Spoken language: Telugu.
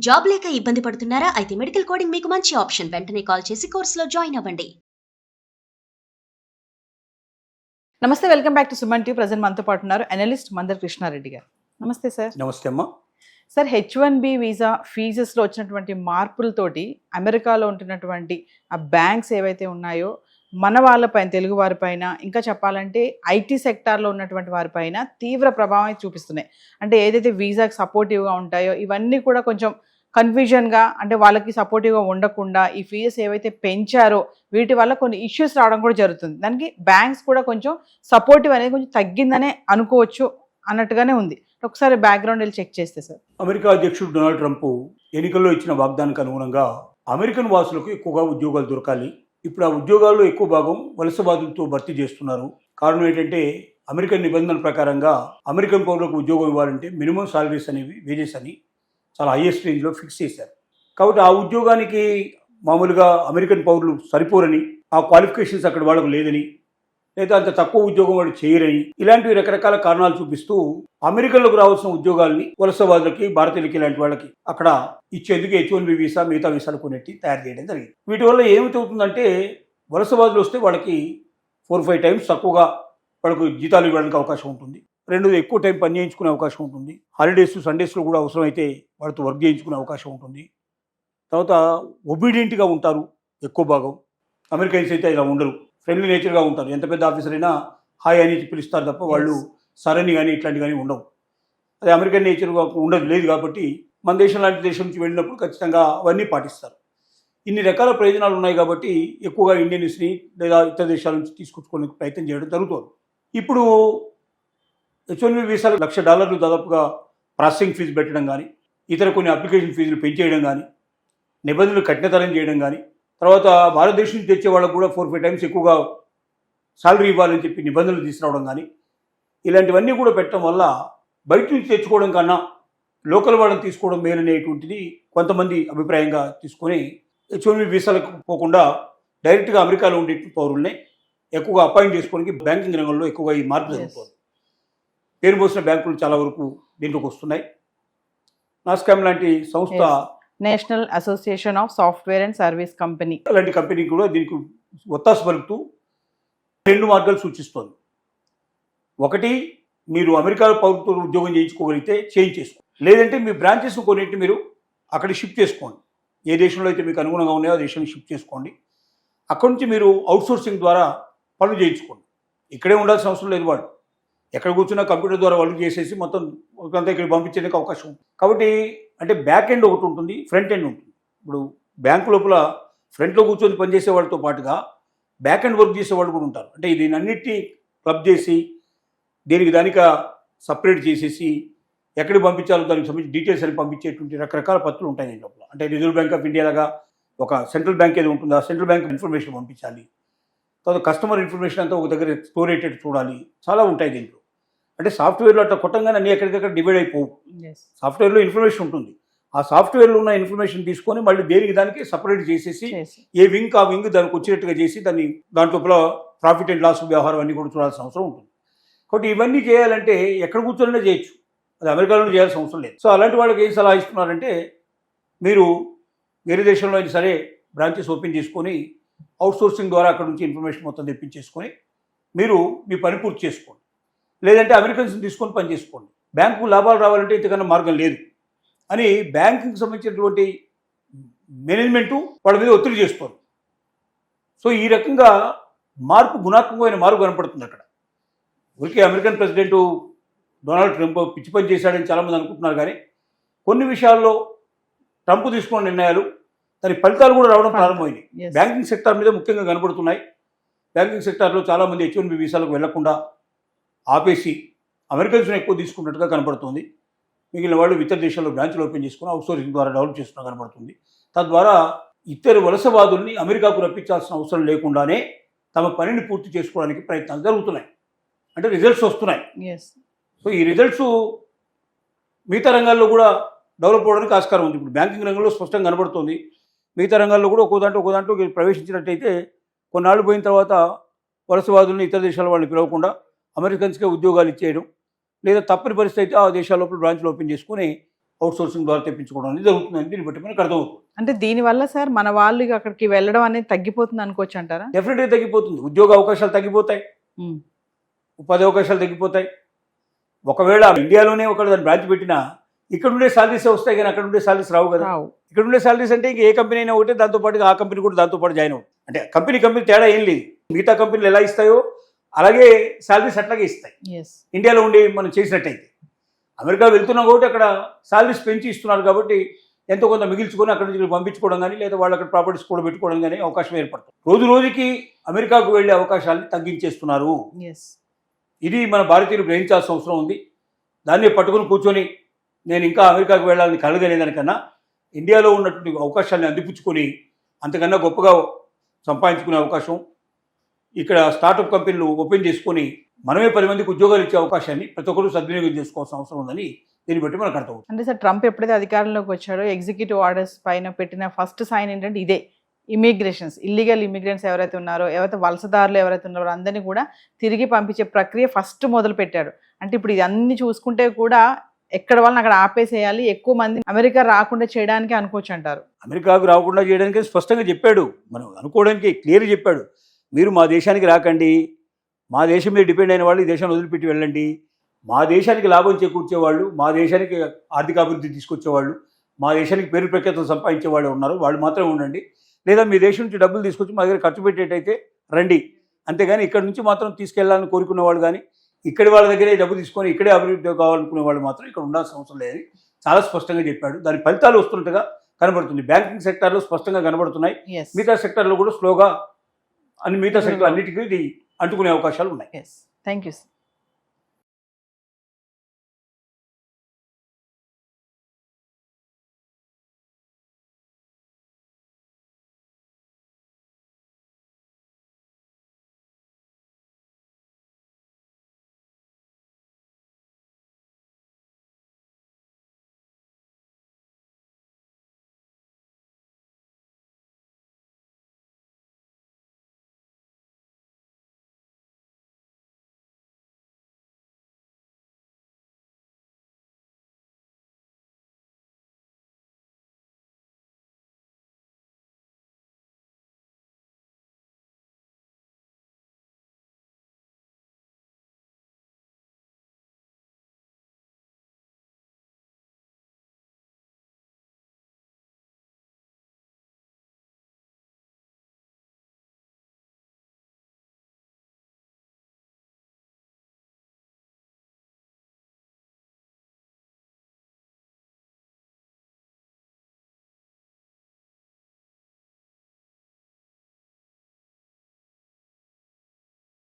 జాబ్ లేక ఇబ్బంది పడుతున్నారా? అయితే మెడికల్ కోడింగ్ మీకు మంచి ఆప్షన్. వెంటనే కాల్ చేసి కోర్సులో జాయిన్ అవ్వండి. నమస్తే, welcome back to Suman TV. Present మనతో పాటు ఉన్నారు అనలిస్ట్ మందర్ కృష్ణారెడ్డి గారు. నమస్తే సార్. నమస్తే అమ్మా. సార్, H1B వీసా ఫీజెస్లో వచ్చినటువంటి మార్పులతోటి అమెరికాలో ఉంటున్నటువంటి ఆ బ్యాంక్స్ ఏవైతే ఉన్నాయో మన వాళ్ళపైన, తెలుగు వారిపైన, ఇంకా చెప్పాలంటే ఐటీ సెక్టార్లో ఉన్నటువంటి వారిపైన తీవ్ర ప్రభావం చూపిస్తున్నాయి. అంటే ఏదైతే వీసాకి సపోర్టివ్గా ఉంటాయో ఇవన్నీ కూడా కొంచెం కన్ఫ్యూజన్గా, అంటే వాళ్ళకి సపోర్టివ్గా ఉండకుండా ఈ ఫీజెస్ ఏవైతే పెంచారో వీటి వల్ల కొన్ని ఇష్యూస్ రావడం కూడా జరుగుతుంది. దానికి బ్యాంక్స్ కూడా కొంచెం సపోర్టివ్ అనేది కొంచెం తగ్గిందనే అనుకోవచ్చు అన్నట్టుగానే ఉంది. ఒకసారి బ్యాక్గ్రౌండ్ వెళ్ళి చెక్ చేస్తే సార్. అమెరికా అధ్యక్షుడు డొనాల్డ్ ట్రంప్ ఎన్నికల్లో ఇచ్చిన వాగ్దానానికి అనుగుణంగా అమెరికన్ వాసులకు ఎక్కువగా ఉద్యోగాలు దొరకాలి. ఇప్పుడు ఆ ఉద్యోగాల్లో ఎక్కువ భాగం వలసవాదులతో భర్తీ చేస్తున్నారు. కారణం ఏంటంటే అమెరికన్ నిబంధనల ప్రకారంగా అమెరికన్ పౌరులకు ఉద్యోగం ఇవ్వాలంటే మినిమం సాలరీస్ అనేవి, వేజెస్ అని చాలా హైయెస్ట్ రేంజ్లో ఫిక్స్ చేశారు. కాబట్టి ఆ ఉద్యోగానికి మామూలుగా అమెరికన్ పౌరులు సరిపోరని, ఆ క్వాలిఫికేషన్స్ అక్కడ వాళ్ళకు లేదని, లేదా అంత తక్కువ ఉద్యోగం వాళ్ళు చేయరని, ఇలాంటివి రకరకాల కారణాలు చూపిస్తూ అమెరికన్లకు రావాల్సిన ఉద్యోగాల్ని వలసవాదులకి, భారతీయులకి, ఇలాంటి వాళ్ళకి అక్కడ ఇచ్చేందుకు H1B వీసా, మిగతా వీసాలు కొన్నిటి తయారు చేయడం జరిగింది. వీటి వల్ల ఏమిటవుతుందంటే వలసవాదులు వస్తే వాళ్ళకి 4-5 టైమ్స్ తక్కువగా వాళ్ళకు జీతాలు ఇవ్వడానికి అవకాశం ఉంటుంది. రెండోది, ఎక్కువ టైం పని చేయించుకునే అవకాశం ఉంటుంది. హాలిడేస్, సండేస్లో కూడా అవసరమైతే వాళ్ళతో వర్క్ చేయించుకునే అవకాశం ఉంటుంది. తర్వాత ఒబీడియంట్గా ఉంటారు ఎక్కువ భాగం. అమెరికన్స్ అయితే ఇలా ఉండరు, ఫ్రెండ్లీ నేచర్గా ఉంటారు. ఎంత పెద్ద ఆఫీసర్ అయినా హాయ్ అని పిలుస్తారు తప్ప వాళ్ళు సరని కానీ ఇట్లాంటి కానీ ఉండవు. అది అమెరికన్ నేచర్గా ఉండదు, లేదు. కాబట్టి మన దేశం లాంటి దేశం నుంచి వెళ్ళినప్పుడు ఖచ్చితంగా అవన్నీ పాటిస్తారు. ఇన్ని రకాల ప్రయోజనాలు ఉన్నాయి కాబట్టి ఎక్కువగా ఇండియన్స్ని లేదా ఇతర దేశాల నుంచి తీసుకొచ్చుకోవడానికి ప్రయత్నం చేయడం జరుగుతుంది. ఇప్పుడు H1B వీసాలు $1,00,000 దాదాపుగా ప్రాసెసింగ్ ఫీజు పెట్టడం కానీ, ఇతర కొన్ని అప్లికేషన్ ఫీజులు పెంచేయడం కానీ, నిబంధనలు కఠినతరం చేయడం కానీ, తర్వాత భారతదేశం నుంచి తెచ్చే వాళ్ళకు కూడా 4-5 టైమ్స్ ఎక్కువగా సాలరీ ఇవ్వాలని చెప్పి నిబంధనలు తీసుకురావడం కానీ, ఇలాంటివన్నీ కూడా పెట్టడం వల్ల బయట నుంచి తెచ్చుకోవడం కన్నా లోకల్ వాళ్ళని తీసుకోవడం మేలనేటువంటిది కొంతమంది అభిప్రాయంగా తీసుకొని H1B వీసాలకు పోకుండా డైరెక్ట్గా అమెరికాలో ఉండే పౌరుల్ని ఎక్కువగా అపాయింట్ చేసుకోవడానికి బ్యాంకింగ్ రంగంలో ఎక్కువగా ఈ మార్పు జరుగుతుంది. పేరు పోసిన బ్యాంకులు చాలా వరకు దీంట్లోకి వస్తున్నాయి. నాస్కామ్ లాంటి సంస్థ, national association of software and service company, అలాంటి కంపెనీ కూడా దీనికి ఒత్తాసు పలుకుతూ 2 మార్గాలు సూచిస్తోంది. ఒకటి, మీరు అమెరికా పౌరులతో ఉద్యోగం చేయించుకోగలిగితే చేంజ్ చేసుకోండి, లేదంటే మీ బ్రాంచెస్ కొన్నింటిని మీరు అక్కడ షిఫ్ట్ చేసుకోండి. ఏ దేశంలో అయితే మీకు అనుగుణంగా ఉన్నాయో ఆ దేశాన్ని షిఫ్ట్ చేసుకోండి. అక్కడి నుంచి మీరు అవుట్సోర్సింగ్ ద్వారా పనులు చేయించుకోండి. ఇక్కడే ఉండాల్సిన అవసరం లేదు. వాళ్ళు ఎక్కడ కూర్చున్నా కంప్యూటర్ ద్వారా వాళ్ళు చేసేసి మొత్తం అంతా ఇక్కడ పంపించేందుకు అవకాశం ఉంటుంది. కాబట్టి అంటే బ్యాక్ ఎండ్ ఒకటి ఉంటుంది, ఫ్రంట్ ఎండ్ ఉంటుంది. ఇప్పుడు బ్యాంకు లోపల ఫ్రంట్లో కూర్చొని పనిచేసే వాళ్ళతో పాటుగా బ్యాక్ ఎండ్ వర్క్ చేసే వాళ్ళు కూడా ఉంటారు. అంటే దీని అన్నిటినీ క్లబ్ చేసి దేనికి దానిక సపరేట్ చేసేసి ఎక్కడికి పంపించాలో దానికి సంబంధించి డీటెయిల్స్ అని పంపించేటువంటి రకరకాల పత్రులు ఉంటాయి దీని లోపల. అంటే రిజర్వ్ బ్యాంక్ ఆఫ్ ఇండియా లాగా ఒక సెంట్రల్ బ్యాంక్ ఏది ఉంటుందో ఆ సెంట్రల్ బ్యాంక్ ఇన్ఫర్మేషన్ పంపించాలి. తర్వాత కస్టమర్ ఇన్ఫర్మేషన్ అంతా ఒక దగ్గర స్టోర్ అయ్యేటట్టు చూడాలి. చాలా ఉంటాయి దీంట్లో. అంటే సాఫ్ట్వేర్లో అట్లా కొట్టంగానే అన్ని ఎక్కడికక్కడ డివైడ్ అయిపోవు. సాఫ్ట్వేర్లో ఇన్ఫర్మేషన్ ఉంటుంది. ఆ సాఫ్ట్వేర్లో ఉన్న ఇన్ఫర్మేషన్ తీసుకొని మళ్ళీ దేనికి దానికి సపరేట్ చేసేసి ఏ వింగ్ ఆ వింగ్ దానికి వచ్చినట్టుగా చేసి దాంట్లో ప్రాఫిట్ అండ్ లాస్ వ్యవహారం అన్నీ కూడా చూడాల్సిన అవసరం ఉంటుంది. కాబట్టి ఇవన్నీ చేయాలంటే ఎక్కడ కూర్చొని చేయొచ్చు, అది అమెరికాలో చేయాల్సిన అవసరం లేదు. సో అలాంటి వాళ్ళకి ఏం సలహా ఇస్తున్నారంటే, మీరు వేరే దేశంలో అయినా సరే బ్రాంచెస్ ఓపెన్ చేసుకొని అవుట్సోర్సింగ్ ద్వారా అక్కడ నుంచి ఇన్ఫర్మేషన్ మొత్తం తెప్పించేసుకొని మీరు మీ పని పూర్తి చేసుకోండి. లేదంటే అమెరికన్స్ని తీసుకొని పని చేసుకోండి. బ్యాంకు లాభాలు రావాలంటే ఇంతకన్నా మార్గం లేదు అని బ్యాంకింగ్కి సంబంధించినటువంటి మేనేజ్మెంటు వాళ్ళ మీద ఒత్తిడి చేస్తారు. సో ఈ రకంగా మార్పు, గుణాత్మకమైన మార్పు కనపడుతుంది అక్కడ. ఊరికే అమెరికన్ ప్రెసిడెంట్ డొనాల్డ్ ట్రంప్ పిచ్చి పని చేశాడని చాలామంది అనుకుంటున్నారు. కానీ కొన్ని విషయాల్లో ట్రంప్ తీసుకున్న నిర్ణయాలు దాని ఫలితాలు కూడా రావడం ప్రారంభమైంది. బ్యాంకింగ్ సెక్టార్ మీద ముఖ్యంగా కనబడుతున్నాయి. బ్యాంకింగ్ సెక్టార్లో చాలామంది H1B వీసాలకు వెళ్లకుండా ఆపేసి అమెరికన్స్ని ఎక్కువ తీసుకున్నట్టుగా కనబడుతుంది. మిగిలిన వాళ్ళు ఇతర దేశాల్లో బ్రాంచ్లు ఓపెన్ చేసుకుని అవుట్సోర్సింగ్ ద్వారా డెవలప్ చేస్తున్నా కనబడుతుంది. తద్వారా ఇతర వలసవాదుల్ని అమెరికాకు రప్పించాల్సిన అవసరం లేకుండానే తమ పనిని పూర్తి చేసుకోవడానికి ప్రయత్నాలు జరుగుతున్నాయి. అంటే రిజల్ట్స్ వస్తున్నాయి. సో ఈ రిజల్ట్స్ మిగతా రంగాల్లో కూడా డెవలప్ అవ్వడానికి ఆస్కారం ఉంది. ఇప్పుడు బ్యాంకింగ్ రంగంలో స్పష్టంగా కనబడుతుంది. మిగతా రంగాల్లో కూడా ఒక్కో దాంట్లో ప్రవేశించినట్టయితే కొన్నాళ్ళు పోయిన తర్వాత వలసవాదుల్ని ఇతర దేశాల వాళ్ళని పిలవకుండా అమెరికన్స్కే ఉద్యోగాలు ఇచ్చేయడం, లేదా తప్పని పరిస్థితి అయితే ఆ దేశాల లోపల బ్రాంచ్లు ఓపెన్ చేసుకుని అవుట్ సోర్సింగ్ ద్వారా తెప్పించుకోవడం అనేది జరుగుతుందని దీన్ని బట్టి మనకు అర్థమవుతుంది. అంటే దీనివల్ల సార్ మన వాళ్ళు ఇక అక్కడికి వెళ్ళడం అనేది తగ్గిపోతుంది అనుకోవచ్చు అంటారా? డెఫినెట్గా తగ్గిపోతుంది. ఉద్యోగ అవకాశాలు తగ్గిపోతాయి, ఉపాధి అవకాశాలు తగ్గిపోతాయి. ఒకవేళ ఇండియాలోనే ఒకవేళ దాన్ని బ్రాంచ్ పెట్టినా ఇక్కడ ఉండే సాలరీస్ వస్తాయి కానీ అక్కడ ఉండే సాలరీస్ రావు కదా. ఇక్కడ ఉండే సాలరీస్ అంటే ఇంక ఏ కంపెనీ అయినా ఒకటే, దాంతోపాటు ఆ కంపెనీ కూడా దాంతోపాటు జాయిన్ అవుతుంది. అంటే కంపెనీ తేడా ఏం లేదు. మిగతా కంపెనీలు ఎలా ఇస్తాయో అలాగే సాలరీస్ అట్లాగే ఇస్తాయి ఇండియాలో ఉండి మనం చేసినట్టయితే. అమెరికా వెళ్తున్నాం కాబట్టి అక్కడ సాలరీస్ పెంచి ఇస్తున్నారు కాబట్టి ఎంతో కొంత మిగిల్చుకొని అక్కడ నుంచి పంపించుకోవడం కానీ లేదా వాళ్ళు అక్కడ ప్రాపర్టీస్ కూడా పెట్టుకోవడం కానీ అవకాశం ఏర్పడుతుంది. రోజు రోజుకి అమెరికాకు వెళ్ళే అవకాశాలను తగ్గించేస్తున్నారు. ఇది మన భారతీయులు గ్రహించాల్సిన అవసరం ఉంది. దాన్ని పట్టుకుని కూర్చొని నేను ఇంకా అమెరికాకు వెళ్ళాలని కలగనేదానికన్నా ఇండియాలో ఉన్నటువంటి అవకాశాన్ని అందిపుచ్చుకొని అంతకన్నా గొప్పగా సంపాదించుకునే అవకాశం, ఇక్కడ స్టార్టప్ కంపెనీలు ఓపెన్ చేసుకొని మనమే 10 మందికి ఉద్యోగాలు ఇచ్చే అవకాశాన్ని ప్రతి ఒక్కరు సద్వినియోగం చేసుకోవాల్సిన అవసరం ఉందని దీన్ని బట్టి మనకు అర్థమవుతుంది. అంటే సార్ ట్రంప్ ఎప్పుడైతే అధికారంలోకి వచ్చాడో ఎగ్జిక్యూటివ్ ఆర్డర్స్ పైన పెట్టిన ఫస్ట్ సైన్ ఏంటంటే ఇదే, ఇమిగ్రేషన్స్, ఇల్లీగల్ ఇమిగ్రెంట్స్ ఎవరైతే ఉన్నారో, ఎవరైతే వలసదారులు ఎవరైతే ఉన్నారో అందరినీ కూడా తిరిగి పంపించే ప్రక్రియ ఫస్ట్ మొదలు పెట్టాడు. అంటే ఇప్పుడు ఇది అన్ని చూసుకుంటే కూడా ఎక్కడ వాళ్ళని అక్కడ ఆపేసేయాలి, ఎక్కువ మంది అమెరికా రాకుండా చేయడానికి అనుకోవచ్చు అంటారు. అమెరికాకు రాకుండా చేయడానికి స్పష్టంగా చెప్పాడు, మనం అనుకోవడానికి క్లియర్ చెప్పాడు. మీరు మా దేశానికి రాకండి, మా దేశం మీద డిపెండ్ అయిన వాళ్ళు ఈ దేశాన్ని వదిలిపెట్టి వెళ్ళండి, మా దేశానికి లాభం చేకూర్చేవాళ్ళు, మా దేశానికి ఆర్థికాభివృద్ధి తీసుకొచ్చేవాళ్ళు, మా దేశానికి పేరు ప్రఖ్యాతం సంపాదించే వాళ్ళు ఉన్నారు, వాళ్ళు మాత్రమే ఉండండి. లేదా మీ దేశం నుంచి డబ్బులు తీసుకొచ్చి మా దగ్గర ఖర్చు పెట్టేటైతే రండి. అంతేగాని ఇక్కడ నుంచి మాత్రం తీసుకెళ్లాలని కోరుకునే వాళ్ళు కానీ ఇక్కడి వాళ్ళ దగ్గరే డబ్బు తీసుకొని ఇక్కడే అభివృద్ధి కావాలనుకునే వాళ్ళు మాత్రం ఇక్కడ ఉండాల్సిన అవసరం లేదని చాలా స్పష్టంగా చెప్పాడు. దాని ఫలితాలు వస్తున్నట్టుగా కనబడుతుంది. బ్యాంకింగ్ సెక్టార్లో స్పష్టంగా కనబడుతున్నాయి. మిగతా సెక్టార్లో కూడా స్లోగా మిగతా సెక్టర్ అన్నిటికీ ఇది అంటుకునే అవకాశాలు ఉన్నాయి. Thank you.